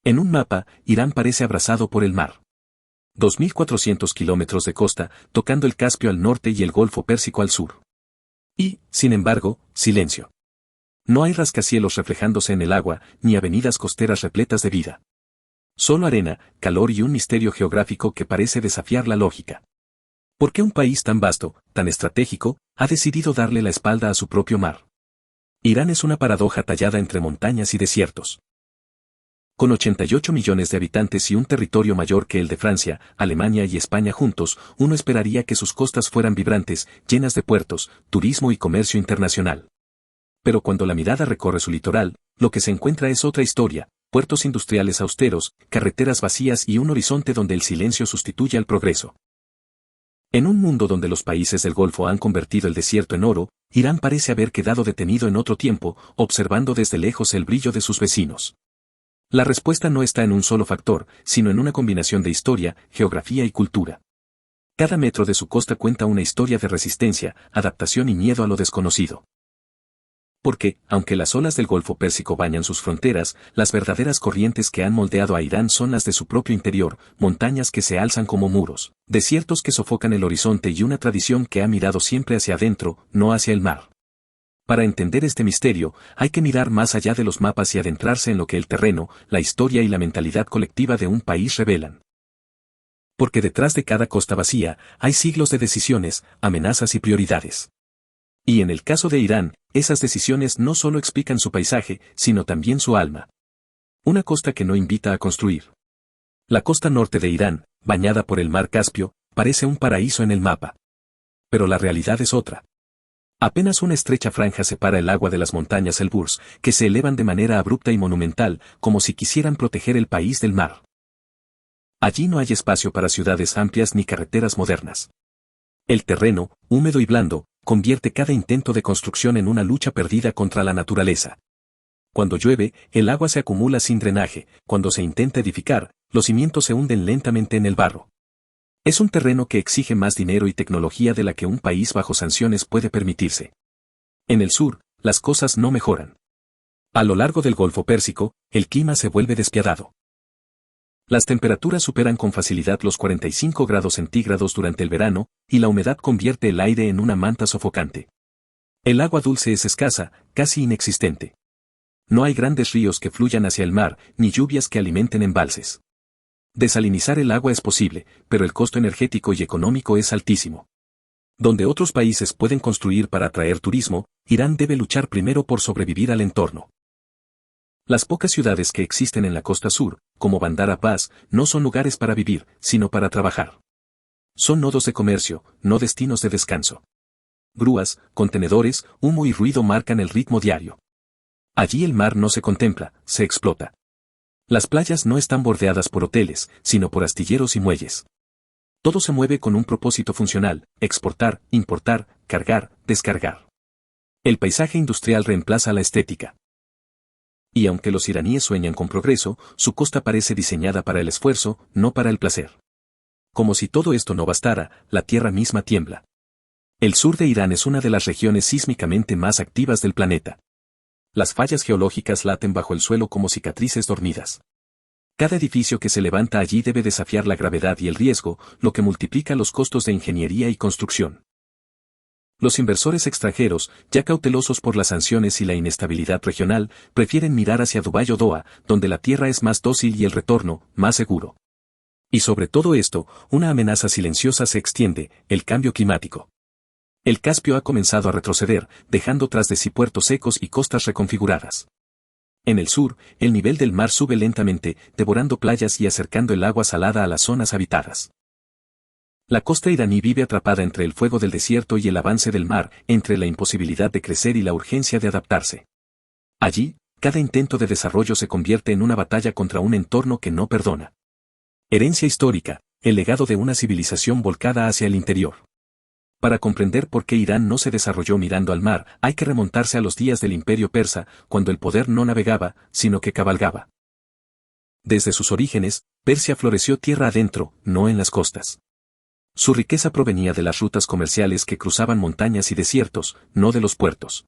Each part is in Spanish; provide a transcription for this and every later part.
En un mapa, Irán parece abrazado por el mar. 2.400 kilómetros de costa, tocando el Caspio al norte y el Golfo Pérsico al sur. Y, sin embargo, silencio. No hay rascacielos reflejándose en el agua, ni avenidas costeras repletas de vida. Solo arena, calor y un misterio geográfico que parece desafiar la lógica. ¿Por qué un país tan vasto, tan estratégico, ha decidido darle la espalda a su propio mar? Irán es una paradoja tallada entre montañas y desiertos. Con 88 millones de habitantes y un territorio mayor que el de Francia, Alemania y España juntos, uno esperaría que sus costas fueran vibrantes, llenas de puertos, turismo y comercio internacional. Pero cuando la mirada recorre su litoral, lo que se encuentra es otra historia, puertos industriales austeros, carreteras vacías y un horizonte donde el silencio sustituye al progreso. En un mundo donde los países del Golfo han convertido el desierto en oro, Irán parece haber quedado detenido en otro tiempo, observando desde lejos el brillo de sus vecinos. La respuesta no está en un solo factor, sino en una combinación de historia, geografía y cultura. Cada metro de su costa cuenta una historia de resistencia, adaptación y miedo a lo desconocido. Porque, aunque las olas del Golfo Pérsico bañan sus fronteras, las verdaderas corrientes que han moldeado a Irán son las de su propio interior, montañas que se alzan como muros, desiertos que sofocan el horizonte y una tradición que ha mirado siempre hacia adentro, no hacia el mar. Para entender este misterio, hay que mirar más allá de los mapas y adentrarse en lo que el terreno, la historia y la mentalidad colectiva de un país revelan. Porque detrás de cada costa vacía, hay siglos de decisiones, amenazas y prioridades. Y en el caso de Irán, esas decisiones no solo explican su paisaje, sino también su alma. Una costa que no invita a construir. La costa norte de Irán, bañada por el mar Caspio, parece un paraíso en el mapa. Pero la realidad es otra. Apenas una estrecha franja separa el agua de las montañas Elburz, que se elevan de manera abrupta y monumental, como si quisieran proteger el país del mar. Allí no hay espacio para ciudades amplias ni carreteras modernas. El terreno, húmedo y blando, convierte cada intento de construcción en una lucha perdida contra la naturaleza. Cuando llueve, el agua se acumula sin drenaje, cuando se intenta edificar, los cimientos se hunden lentamente en el barro. Es un terreno que exige más dinero y tecnología de la que un país bajo sanciones puede permitirse. En el sur, las cosas no mejoran. A lo largo del Golfo Pérsico, el clima se vuelve despiadado. Las temperaturas superan con facilidad los 45 grados centígrados durante el verano, y la humedad convierte el aire en una manta sofocante. El agua dulce es escasa, casi inexistente. No hay grandes ríos que fluyan hacia el mar, ni lluvias que alimenten embalses. Desalinizar el agua es posible, pero el costo energético y económico es altísimo. Donde otros países pueden construir para atraer turismo, Irán debe luchar primero por sobrevivir al entorno. Las pocas ciudades que existen en la costa sur, como Bandar Abbas, no son lugares para vivir, sino para trabajar. Son nodos de comercio, no destinos de descanso. Grúas, contenedores, humo y ruido marcan el ritmo diario. Allí el mar no se contempla, se explota. Las playas no están bordeadas por hoteles, sino por astilleros y muelles. Todo se mueve con un propósito funcional: exportar, importar, cargar, descargar. El paisaje industrial reemplaza la estética. Y aunque los iraníes sueñan con progreso, su costa parece diseñada para el esfuerzo, no para el placer. Como si todo esto no bastara, la tierra misma tiembla. El sur de Irán es una de las regiones sísmicamente más activas del planeta. Las fallas geológicas laten bajo el suelo como cicatrices dormidas. Cada edificio que se levanta allí debe desafiar la gravedad y el riesgo, lo que multiplica los costos de ingeniería y construcción. Los inversores extranjeros, ya cautelosos por las sanciones y la inestabilidad regional, prefieren mirar hacia Dubái o Doha, donde la tierra es más dócil y el retorno, más seguro. Y sobre todo esto, una amenaza silenciosa se extiende: el cambio climático. El Caspio ha comenzado a retroceder, dejando tras de sí puertos secos y costas reconfiguradas. En el sur, el nivel del mar sube lentamente, devorando playas y acercando el agua salada a las zonas habitadas. La costa iraní vive atrapada entre el fuego del desierto y el avance del mar, entre la imposibilidad de crecer y la urgencia de adaptarse. Allí, cada intento de desarrollo se convierte en una batalla contra un entorno que no perdona. Herencia histórica, el legado de una civilización volcada hacia el interior. Para comprender por qué Irán no se desarrolló mirando al mar, hay que remontarse a los días del Imperio Persa, cuando el poder no navegaba, sino que cabalgaba. Desde sus orígenes, Persia floreció tierra adentro, no en las costas. Su riqueza provenía de las rutas comerciales que cruzaban montañas y desiertos, no de los puertos.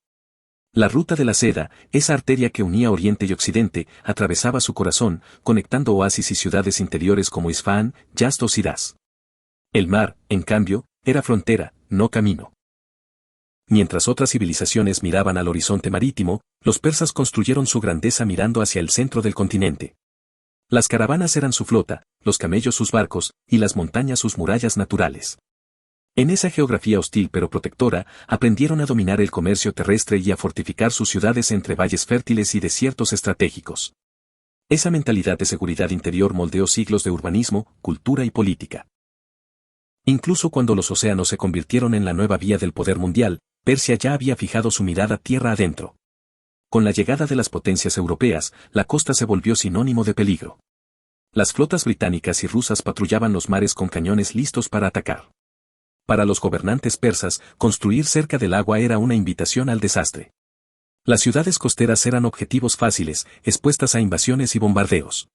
La ruta de la seda, esa arteria que unía Oriente y Occidente, atravesaba su corazón, conectando oasis y ciudades interiores como Isfahán, Yazd o Shiraz. El mar, en cambio, era frontera, no camino. Mientras otras civilizaciones miraban al horizonte marítimo, los persas construyeron su grandeza mirando hacia el centro del continente. Las caravanas eran su flota, los camellos sus barcos, y las montañas sus murallas naturales. En esa geografía hostil pero protectora, aprendieron a dominar el comercio terrestre y a fortificar sus ciudades entre valles fértiles y desiertos estratégicos. Esa mentalidad de seguridad interior moldeó siglos de urbanismo, cultura y política. Incluso cuando los océanos se convirtieron en la nueva vía del poder mundial, Persia ya había fijado su mirada tierra adentro. Con la llegada de las potencias europeas, la costa se volvió sinónimo de peligro. Las flotas británicas y rusas patrullaban los mares con cañones listos para atacar. Para los gobernantes persas, construir cerca del agua era una invitación al desastre. Las ciudades costeras eran objetivos fáciles, expuestas a invasiones y bombardeos.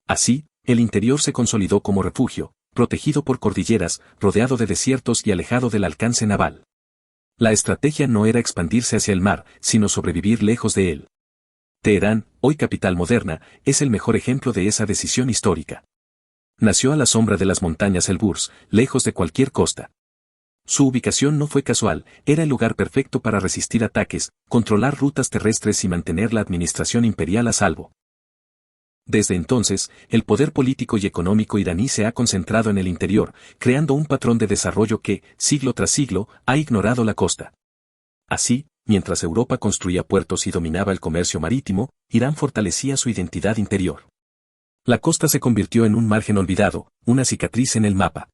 Así, el interior se consolidó como refugio, protegido por cordilleras, rodeado de desiertos y alejado del alcance naval. La estrategia no era expandirse hacia el mar, sino sobrevivir lejos de él. Teherán, hoy capital moderna, es el mejor ejemplo de esa decisión histórica. Nació a la sombra de las montañas Elburz, lejos de cualquier costa. Su ubicación no fue casual, era el lugar perfecto para resistir ataques, controlar rutas terrestres y mantener la administración imperial a salvo. Desde entonces, el poder político y económico iraní se ha concentrado en el interior, creando un patrón de desarrollo que, siglo tras siglo, ha ignorado la costa. Así, mientras Europa construía puertos y dominaba el comercio marítimo, Irán fortalecía su identidad interior. La costa se convirtió en un margen olvidado, una cicatriz en el mapa.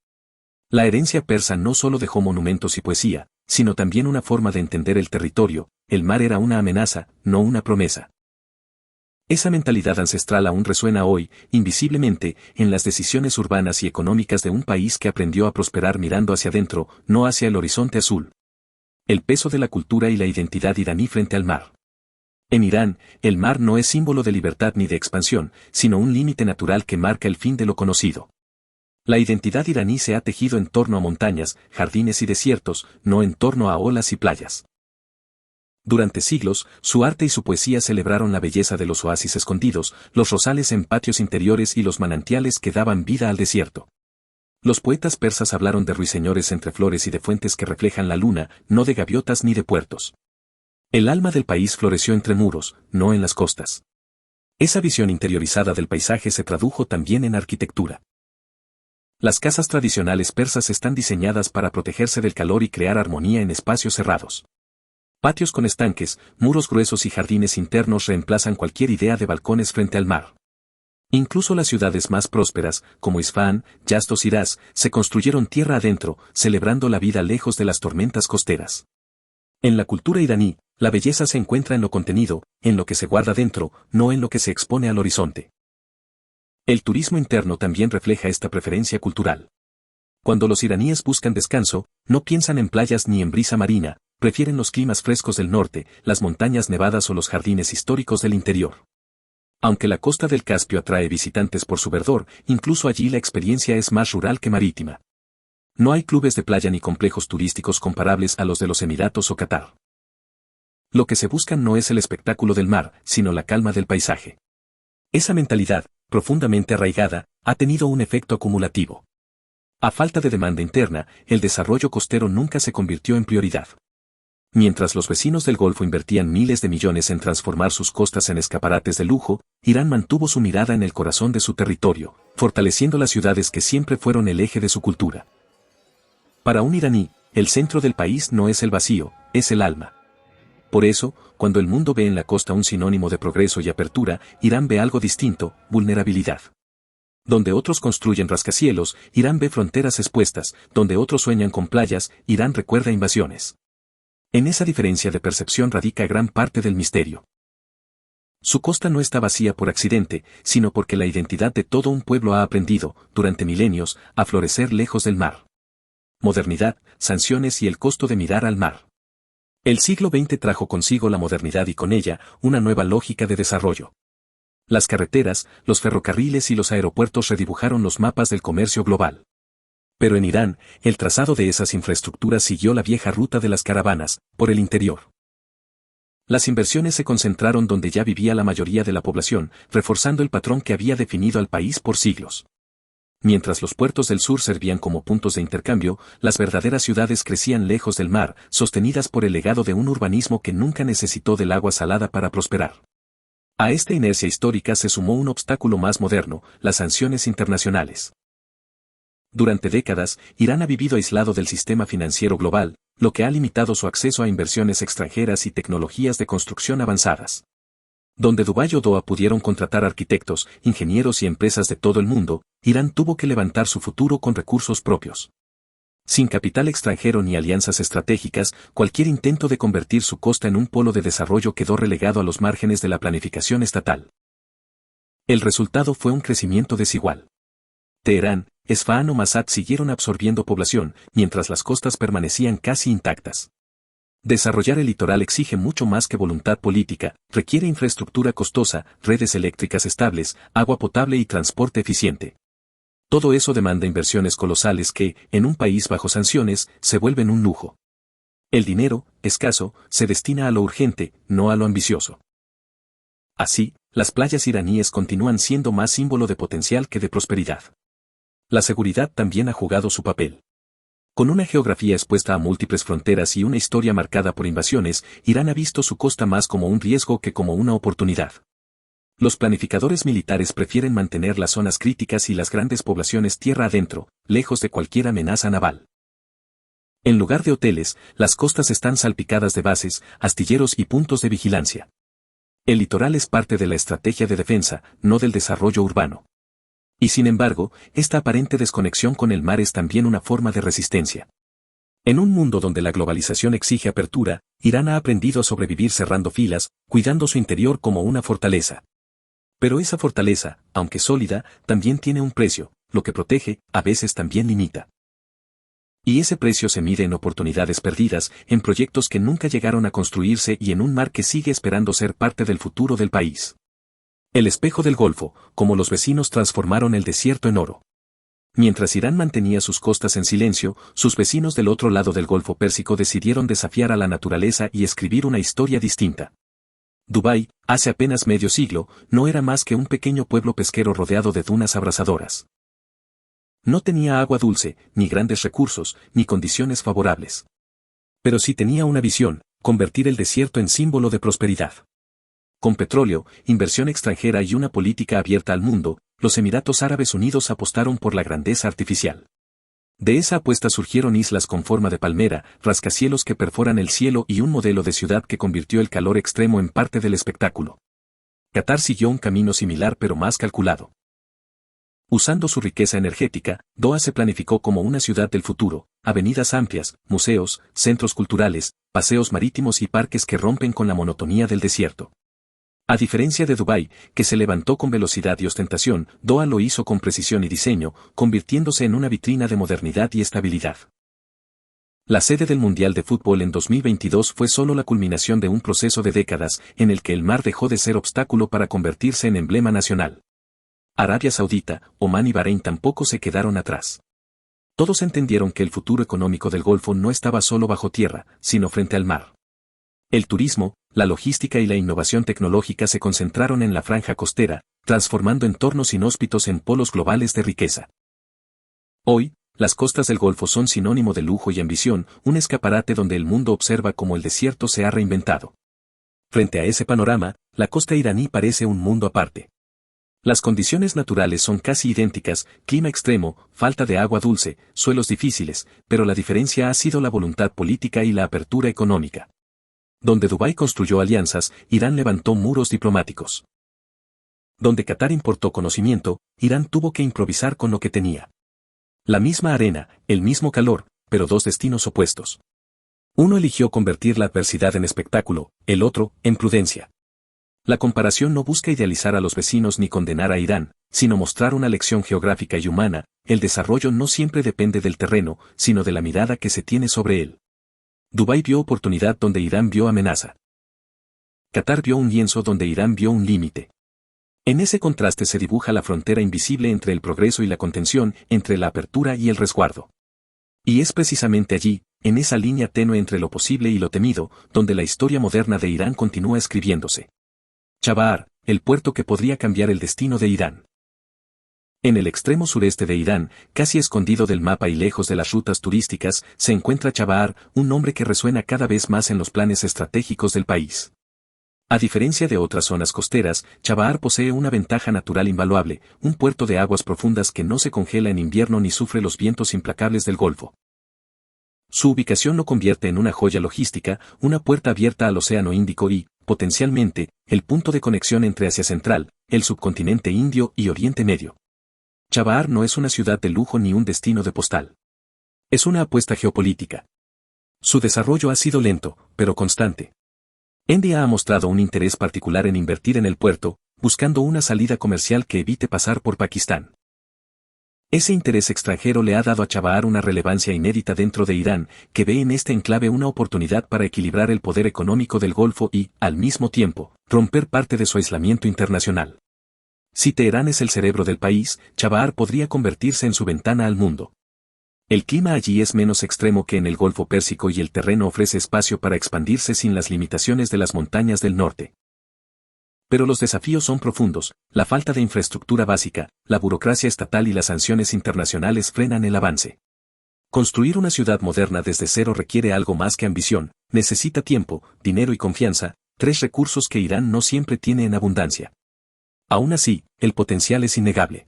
La herencia persa no solo dejó monumentos y poesía, sino también una forma de entender el territorio. El mar era una amenaza, no una promesa. Esa mentalidad ancestral aún resuena hoy, invisiblemente, en las decisiones urbanas y económicas de un país que aprendió a prosperar mirando hacia adentro, no hacia el horizonte azul. El peso de la cultura y la identidad iraní frente al mar. En Irán, el mar no es símbolo de libertad ni de expansión, sino un límite natural que marca el fin de lo conocido. La identidad iraní se ha tejido en torno a montañas, jardines y desiertos, no en torno a olas y playas. Durante siglos, su arte y su poesía celebraron la belleza de los oasis escondidos, los rosales en patios interiores y los manantiales que daban vida al desierto. Los poetas persas hablaron de ruiseñores entre flores y de fuentes que reflejan la luna, no de gaviotas ni de puertos. El alma del país floreció entre muros, no en las costas. Esa visión interiorizada del paisaje se tradujo también en arquitectura. Las casas tradicionales persas están diseñadas para protegerse del calor y crear armonía en espacios cerrados. Patios con estanques, muros gruesos y jardines internos reemplazan cualquier idea de balcones frente al mar. Incluso las ciudades más prósperas, como Isfahán, Yazd o Shiraz, se construyeron tierra adentro, celebrando la vida lejos de las tormentas costeras. En la cultura iraní, la belleza se encuentra en lo contenido, en lo que se guarda dentro, no en lo que se expone al horizonte. El turismo interno también refleja esta preferencia cultural. Cuando los iraníes buscan descanso, no piensan en playas ni en brisa marina, prefieren los climas frescos del norte, las montañas nevadas o los jardines históricos del interior. Aunque la costa del Caspio atrae visitantes por su verdor, incluso allí la experiencia es más rural que marítima. No hay clubes de playa ni complejos turísticos comparables a los de los Emiratos o Qatar. Lo que se busca no es el espectáculo del mar, sino la calma del paisaje. Esa mentalidad, profundamente arraigada, ha tenido un efecto acumulativo. A falta de demanda interna, el desarrollo costero nunca se convirtió en prioridad. Mientras los vecinos del Golfo invertían miles de millones en transformar sus costas en escaparates de lujo, Irán mantuvo su mirada en el corazón de su territorio, fortaleciendo las ciudades que siempre fueron el eje de su cultura. Para un iraní, el centro del país no es el vacío, es el alma. Por eso, cuando el mundo ve en la costa un sinónimo de progreso y apertura, Irán ve algo distinto, vulnerabilidad. Donde otros construyen rascacielos, Irán ve fronteras expuestas, donde otros sueñan con playas, Irán recuerda invasiones. En esa diferencia de percepción radica gran parte del misterio. Su costa no está vacía por accidente, sino porque la identidad de todo un pueblo ha aprendido, durante milenios, a florecer lejos del mar. Modernidad, sanciones y el costo de mirar al mar. El siglo XX trajo consigo la modernidad y con ella, una nueva lógica de desarrollo. Las carreteras, los ferrocarriles y los aeropuertos redibujaron los mapas del comercio global. Pero en Irán, el trazado de esas infraestructuras siguió la vieja ruta de las caravanas, por el interior. Las inversiones se concentraron donde ya vivía la mayoría de la población, reforzando el patrón que había definido al país por siglos. Mientras los puertos del sur servían como puntos de intercambio, las verdaderas ciudades crecían lejos del mar, sostenidas por el legado de un urbanismo que nunca necesitó del agua salada para prosperar. A esta inercia histórica se sumó un obstáculo más moderno, las sanciones internacionales. Durante décadas, Irán ha vivido aislado del sistema financiero global, lo que ha limitado su acceso a inversiones extranjeras y tecnologías de construcción avanzadas. Donde Dubái o Doha pudieron contratar arquitectos, ingenieros y empresas de todo el mundo, Irán tuvo que levantar su futuro con recursos propios. Sin capital extranjero ni alianzas estratégicas, cualquier intento de convertir su costa en un polo de desarrollo quedó relegado a los márgenes de la planificación estatal. El resultado fue un crecimiento desigual. Teherán, Esfahán o Masad siguieron absorbiendo población, mientras las costas permanecían casi intactas. Desarrollar el litoral exige mucho más que voluntad política, requiere infraestructura costosa, redes eléctricas estables, agua potable y transporte eficiente. Todo eso demanda inversiones colosales que, en un país bajo sanciones, se vuelven un lujo. El dinero, escaso, se destina a lo urgente, no a lo ambicioso. Así, las playas iraníes continúan siendo más símbolo de potencial que de prosperidad. La seguridad también ha jugado su papel. Con una geografía expuesta a múltiples fronteras y una historia marcada por invasiones, Irán ha visto su costa más como un riesgo que como una oportunidad. Los planificadores militares prefieren mantener las zonas críticas y las grandes poblaciones tierra adentro, lejos de cualquier amenaza naval. En lugar de hoteles, las costas están salpicadas de bases, astilleros y puntos de vigilancia. El litoral es parte de la estrategia de defensa, no del desarrollo urbano. Y sin embargo, esta aparente desconexión con el mar es también una forma de resistencia. En un mundo donde la globalización exige apertura, Irán ha aprendido a sobrevivir cerrando filas, cuidando su interior como una fortaleza. Pero esa fortaleza, aunque sólida, también tiene un precio, lo que protege, a veces también limita. Y ese precio se mide en oportunidades perdidas, en proyectos que nunca llegaron a construirse y en un mar que sigue esperando ser parte del futuro del país. El espejo del Golfo, como los vecinos transformaron el desierto en oro. Mientras Irán mantenía sus costas en silencio, sus vecinos del otro lado del Golfo Pérsico decidieron desafiar a la naturaleza y escribir una historia distinta. Dubái, hace apenas medio siglo, no era más que un pequeño pueblo pesquero rodeado de dunas abrasadoras. No tenía agua dulce, ni grandes recursos, ni condiciones favorables. Pero sí tenía una visión, convertir el desierto en símbolo de prosperidad. Con petróleo, inversión extranjera y una política abierta al mundo, los Emiratos Árabes Unidos apostaron por la grandeza artificial. De esa apuesta surgieron islas con forma de palmera, rascacielos que perforan el cielo y un modelo de ciudad que convirtió el calor extremo en parte del espectáculo. Qatar siguió un camino similar pero más calculado. Usando su riqueza energética, Doha se planificó como una ciudad del futuro, avenidas amplias, museos, centros culturales, paseos marítimos y parques que rompen con la monotonía del desierto. A diferencia de Dubái, que se levantó con velocidad y ostentación, Doha lo hizo con precisión y diseño, convirtiéndose en una vitrina de modernidad y estabilidad. La sede del Mundial de Fútbol en 2022 fue solo la culminación de un proceso de décadas, en el que el mar dejó de ser obstáculo para convertirse en emblema nacional. Arabia Saudita, Omán y Bahrein tampoco se quedaron atrás. Todos entendieron que el futuro económico del Golfo no estaba solo bajo tierra, sino frente al mar. El turismo, la logística y la innovación tecnológica se concentraron en la franja costera, transformando entornos inhóspitos en polos globales de riqueza. Hoy, las costas del Golfo son sinónimo de lujo y ambición, un escaparate donde el mundo observa cómo el desierto se ha reinventado. Frente a ese panorama, la costa iraní parece un mundo aparte. Las condiciones naturales son casi idénticas, clima extremo, falta de agua dulce, suelos difíciles, pero la diferencia ha sido la voluntad política y la apertura económica. Donde Dubái construyó alianzas, Irán levantó muros diplomáticos. Donde Qatar importó conocimiento, Irán tuvo que improvisar con lo que tenía. La misma arena, el mismo calor, pero dos destinos opuestos. Uno eligió convertir la adversidad en espectáculo, el otro, en prudencia. La comparación no busca idealizar a los vecinos ni condenar a Irán, sino mostrar una lección geográfica y humana. El desarrollo no siempre depende del terreno, sino de la mirada que se tiene sobre él. Dubái vio oportunidad donde Irán vio amenaza. Qatar vio un lienzo donde Irán vio un límite. En ese contraste se dibuja la frontera invisible entre el progreso y la contención, entre la apertura y el resguardo. Y es precisamente allí, en esa línea tenue entre lo posible y lo temido, donde la historia moderna de Irán continúa escribiéndose. Chabahar, el puerto que podría cambiar el destino de Irán. En el extremo sureste de Irán, casi escondido del mapa y lejos de las rutas turísticas, se encuentra Chabahar, un nombre que resuena cada vez más en los planes estratégicos del país. A diferencia de otras zonas costeras, Chabahar posee una ventaja natural invaluable, un puerto de aguas profundas que no se congela en invierno ni sufre los vientos implacables del Golfo. Su ubicación lo convierte en una joya logística, una puerta abierta al Océano Índico y, potencialmente, el punto de conexión entre Asia Central, el subcontinente indio y Oriente Medio. Chabahar no es una ciudad de lujo ni un destino de postal. Es una apuesta geopolítica. Su desarrollo ha sido lento, pero constante. India ha mostrado un interés particular en invertir en el puerto, buscando una salida comercial que evite pasar por Pakistán. Ese interés extranjero le ha dado a Chabahar una relevancia inédita dentro de Irán, que ve en este enclave una oportunidad para equilibrar el poder económico del Golfo y, al mismo tiempo, romper parte de su aislamiento internacional. Si Teherán es el cerebro del país, Chabahar podría convertirse en su ventana al mundo. El clima allí es menos extremo que en el Golfo Pérsico y el terreno ofrece espacio para expandirse sin las limitaciones de las montañas del norte. Pero los desafíos son profundos, la falta de infraestructura básica, la burocracia estatal y las sanciones internacionales frenan el avance. Construir una ciudad moderna desde cero requiere algo más que ambición, necesita tiempo, dinero y confianza, tres recursos que Irán no siempre tiene en abundancia. Aún así, el potencial es innegable.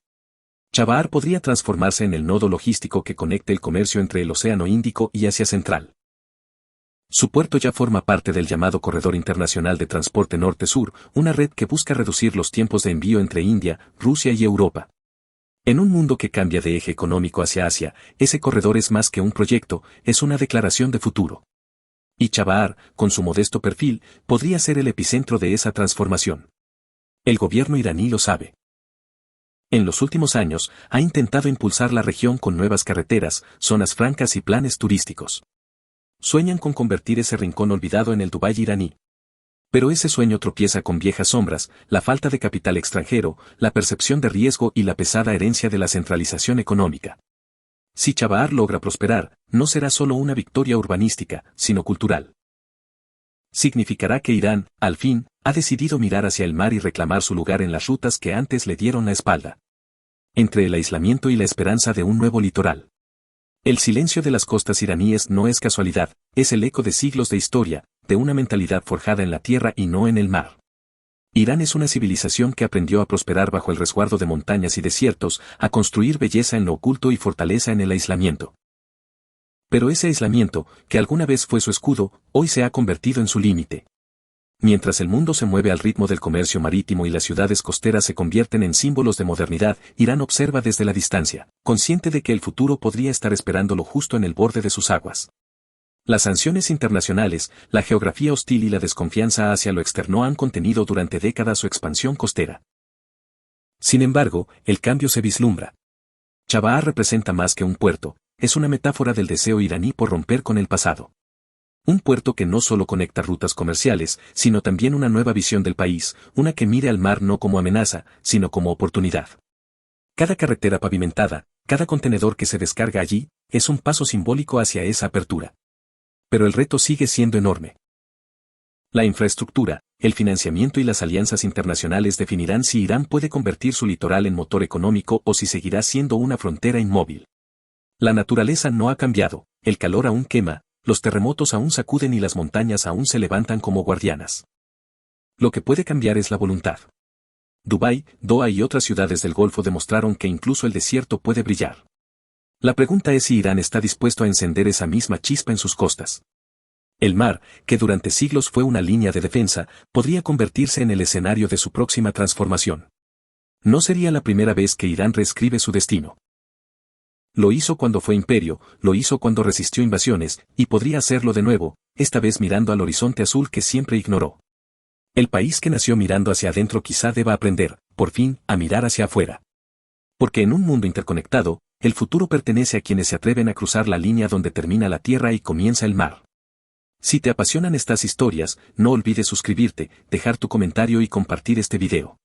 Chabahar podría transformarse en el nodo logístico que conecte el comercio entre el Océano Índico y Asia Central. Su puerto ya forma parte del llamado Corredor Internacional de Transporte Norte-Sur, una red que busca reducir los tiempos de envío entre India, Rusia y Europa. En un mundo que cambia de eje económico hacia Asia, ese corredor es más que un proyecto, es una declaración de futuro. Y Chabahar, con su modesto perfil, podría ser el epicentro de esa transformación. El gobierno iraní lo sabe. En los últimos años, ha intentado impulsar la región con nuevas carreteras, zonas francas y planes turísticos. Sueñan con convertir ese rincón olvidado en el Dubái iraní. Pero ese sueño tropieza con viejas sombras, la falta de capital extranjero, la percepción de riesgo y la pesada herencia de la centralización económica. Si Chabahar logra prosperar, no será solo una victoria urbanística, sino cultural. Significará que Irán, al fin, ha decidido mirar hacia el mar y reclamar su lugar en las rutas que antes le dieron la espalda. Entre el aislamiento y la esperanza de un nuevo litoral. El silencio de las costas iraníes no es casualidad, es el eco de siglos de historia, de una mentalidad forjada en la tierra y no en el mar. Irán es una civilización que aprendió a prosperar bajo el resguardo de montañas y desiertos, a construir belleza en lo oculto y fortaleza en el aislamiento. Pero ese aislamiento, que alguna vez fue su escudo, hoy se ha convertido en su límite. Mientras el mundo se mueve al ritmo del comercio marítimo y las ciudades costeras se convierten en símbolos de modernidad, Irán observa desde la distancia, consciente de que el futuro podría estar esperándolo justo en el borde de sus aguas. Las sanciones internacionales, la geografía hostil y la desconfianza hacia lo externo han contenido durante décadas su expansión costera. Sin embargo, el cambio se vislumbra. Chabahar representa más que un puerto, es una metáfora del deseo iraní por romper con el pasado. Un puerto que no solo conecta rutas comerciales, sino también una nueva visión del país, una que mire al mar no como amenaza, sino como oportunidad. Cada carretera pavimentada, cada contenedor que se descarga allí, es un paso simbólico hacia esa apertura. Pero el reto sigue siendo enorme. La infraestructura, el financiamiento y las alianzas internacionales definirán si Irán puede convertir su litoral en motor económico o si seguirá siendo una frontera inmóvil. La naturaleza no ha cambiado, el calor aún quema, los terremotos aún sacuden y las montañas aún se levantan como guardianas. Lo que puede cambiar es la voluntad. Dubái, Doha y otras ciudades del Golfo demostraron que incluso el desierto puede brillar. La pregunta es si Irán está dispuesto a encender esa misma chispa en sus costas. El mar, que durante siglos fue una línea de defensa, podría convertirse en el escenario de su próxima transformación. No sería la primera vez que Irán reescribe su destino. Lo hizo cuando fue imperio, lo hizo cuando resistió invasiones, y podría hacerlo de nuevo, esta vez mirando al horizonte azul que siempre ignoró. El país que nació mirando hacia adentro quizá deba aprender, por fin, a mirar hacia afuera. Porque en un mundo interconectado, el futuro pertenece a quienes se atreven a cruzar la línea donde termina la tierra y comienza el mar. Si te apasionan estas historias, no olvides suscribirte, dejar tu comentario y compartir este video.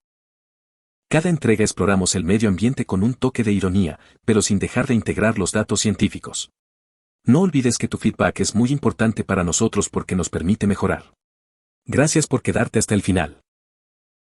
Cada entrega exploramos el medio ambiente con un toque de ironía, pero sin dejar de integrar los datos científicos. No olvides que tu feedback es muy importante para nosotros porque nos permite mejorar. Gracias por quedarte hasta el final.